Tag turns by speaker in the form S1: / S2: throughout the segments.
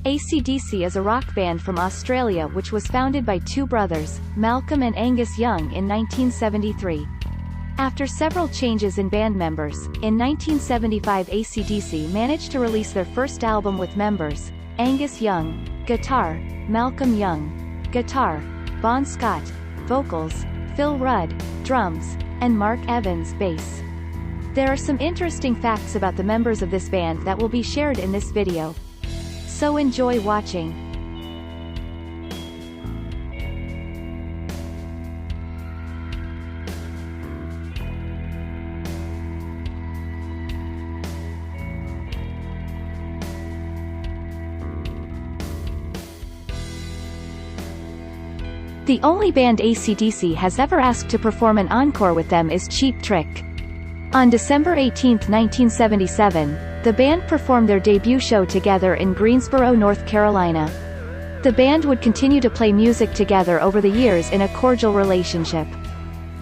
S1: ACDC is a rock band from Australia which was founded by two brothers, Malcom and Angus Young, in 1973. After several changes in band members, in 1975 ACDC managed to release their first album with members, Angus Young, guitar, Malcom Young, guitar, Bon Scott, vocals, Phil Rudd, drums, and Mark Evans, bass. There are some interesting facts about the members of this band that will be shared in this video. So enjoy watching. The only band ACDC has ever asked to perform an encore with them is Cheap Trick. On December 18, 1977, the band performed their debut show together in Greensboro, North Carolina. The band would continue to play music together over the years in a cordial relationship.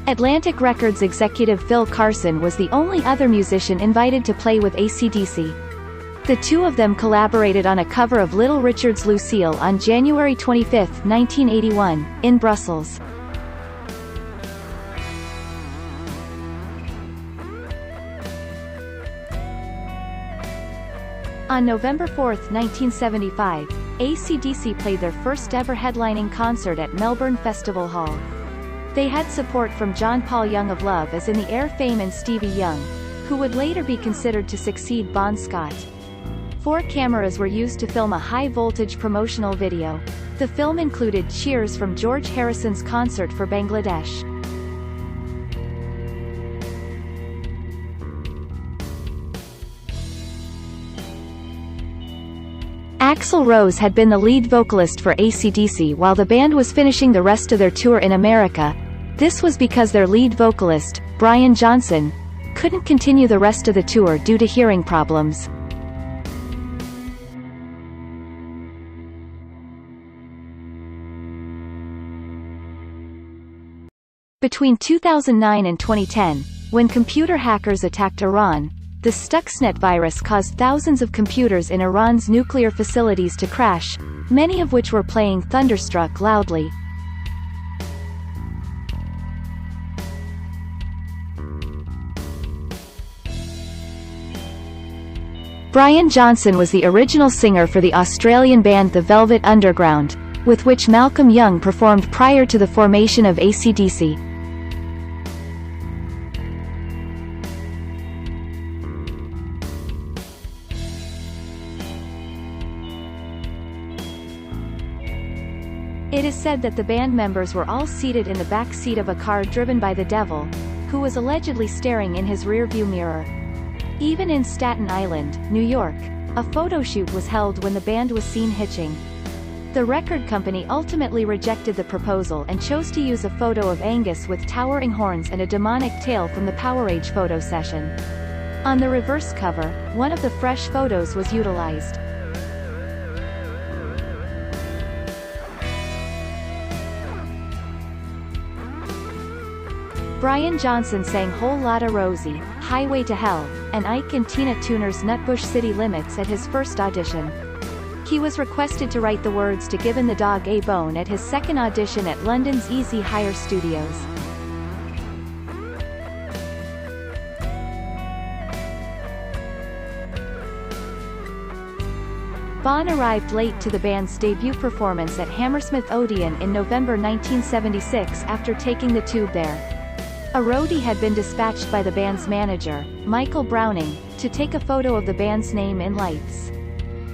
S1: Atlantic Records executive Phil Carson was the only other musician invited to play with ACDC. The two of them collaborated on a cover of Little Richard's Lucille on January 25, 1981, in Brussels. On November 4, 1975, ACDC played their first ever headlining concert at Melbourne Festival Hall. They had support from John Paul Young of Love as in the Air fame and Stevie Young, who would later be considered to succeed Bon Scott. 4 cameras were used to film a high-voltage promotional video. The film included cheers from George Harrison's concert for Bangladesh. Axl Rose had been the lead vocalist for ACDC while the band was finishing the rest of their tour in America. This was because their lead vocalist, Brian Johnson, couldn't continue the rest of the tour due to hearing problems. Between 2009 and 2010, when computer hackers attacked Iran, the Stuxnet virus caused thousands of computers in Iran's nuclear facilities to crash, many of which were playing Thunderstruck loudly. Brian Johnson was the original singer for the Australian band The Velvet Underground, with which Malcom Young performed prior to the formation of ACDC. It is said that the band members were all seated in the back seat of a car driven by the devil, who was allegedly staring in his rearview mirror. Even in Staten Island, New York, a photo shoot was held when the band was seen hitching. The record company ultimately rejected the proposal and chose to use a photo of Angus with towering horns and a demonic tail from the Powerage photo session. On the reverse cover, one of the fresh photos was utilized. Brian Johnson sang Whole Lotta Rosie, Highway to Hell, and Ike and Tina Turner's Nutbush City Limits at his first audition. He was requested to write the words to Givin' the Dog a Bone at his second audition at London's Easy Hire Studios. Bon arrived late to the band's debut performance at Hammersmith Odeon in November 1976 after taking the tube there. A roadie had been dispatched by the band's manager, Michael Browning, to take a photo of the band's name in lights.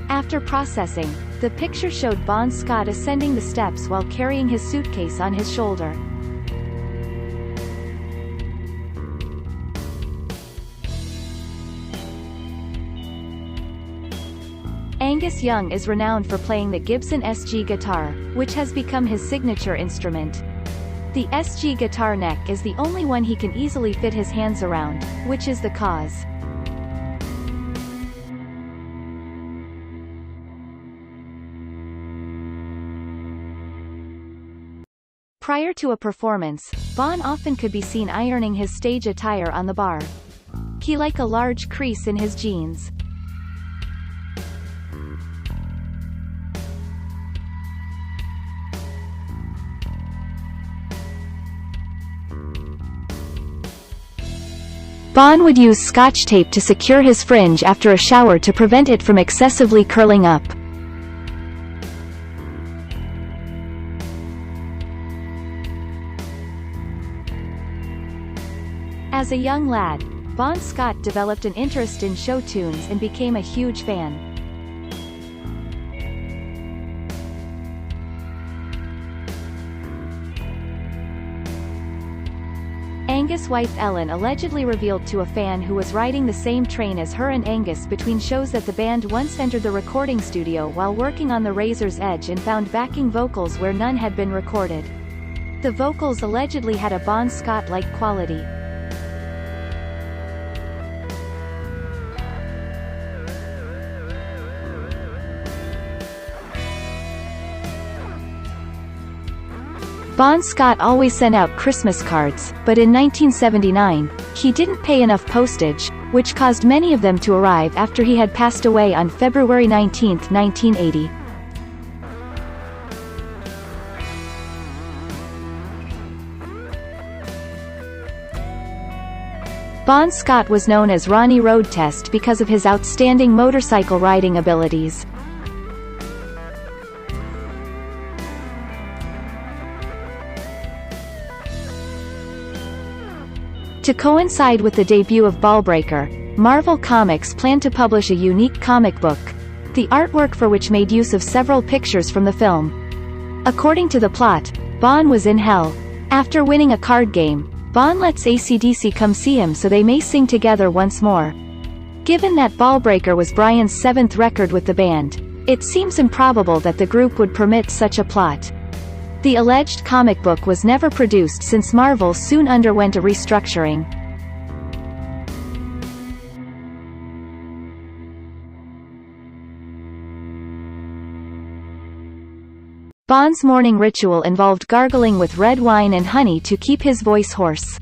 S1: After processing, the picture showed Bon Scott ascending the steps while carrying his suitcase on his shoulder. Angus Young is renowned for playing the Gibson SG guitar, which has become his signature instrument. The SG guitar neck is the only one he can easily fit his hands around, which is the cause. Prior to a performance, Bon often could be seen ironing his stage attire on the bar. He liked a large crease in his jeans. Bon would use Scotch tape to secure his fringe after a shower to prevent it from excessively curling up. As a young lad, Bon Scott developed an interest in show tunes and became a huge fan. Angus' wife Ellen allegedly revealed to a fan who was riding the same train as her and Angus between shows that the band once entered the recording studio while working on the Razor's Edge and found backing vocals where none had been recorded. The vocals allegedly had a Bon Scott-like quality. Bon Scott always sent out Christmas cards, but in 1979, he didn't pay enough postage, which caused many of them to arrive after he had passed away on February 19, 1980. Bon Scott was known as Ronnie Road Test because of his outstanding motorcycle riding abilities. To coincide with the debut of Ballbreaker, Marvel Comics planned to publish a unique comic book, the artwork for which made use of several pictures from the film. According to the plot, Bon was in hell. After winning a card game, Bon lets ACDC come see him so they may sing together once more. Given that Ballbreaker was Brian's 7th record with the band, it seems improbable that the group would permit such a plot. The alleged comic book was never produced since Marvel soon underwent a restructuring. Bon's morning ritual involved gargling with red wine and honey to keep his voice hoarse.